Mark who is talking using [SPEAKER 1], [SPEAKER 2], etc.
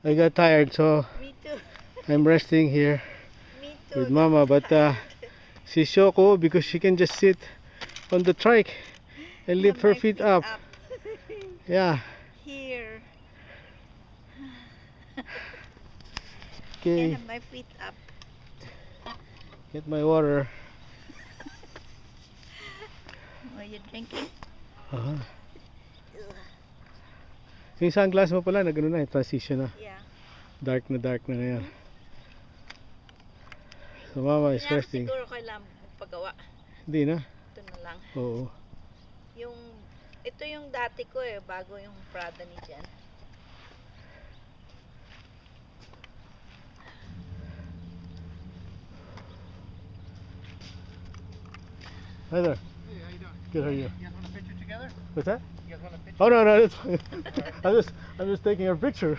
[SPEAKER 1] I got tired, so
[SPEAKER 2] Me too.
[SPEAKER 1] I'm resting here
[SPEAKER 2] Me too.
[SPEAKER 1] with Mama. But she's so cool because she can just sit on the trike and lift
[SPEAKER 2] Have
[SPEAKER 1] her
[SPEAKER 2] my
[SPEAKER 1] feet up. Yeah.
[SPEAKER 2] Here. Can
[SPEAKER 1] Okay.
[SPEAKER 2] have my feet up.
[SPEAKER 1] Get my water.
[SPEAKER 2] Are you drinking?
[SPEAKER 1] Uh-huh. Yung sunglass mo pala, nagano na, transition na.
[SPEAKER 2] Yeah.
[SPEAKER 1] Dark na ngayon. So Mama is
[SPEAKER 2] Hindi na ako
[SPEAKER 1] resting.
[SPEAKER 2] siguro kailangan magpagawa.
[SPEAKER 1] Hindi na?
[SPEAKER 2] Ito na lang.
[SPEAKER 1] Oo.
[SPEAKER 2] Ito yung dati ko eh, bago yung Prada ni Jen.
[SPEAKER 1] Hi there.
[SPEAKER 3] Hey, how you doing?
[SPEAKER 1] Good, how are you?
[SPEAKER 3] You guys want a picture together?
[SPEAKER 1] What's that?
[SPEAKER 3] You guys want a picture?
[SPEAKER 1] Oh no, that's fine. I'm just taking a picture.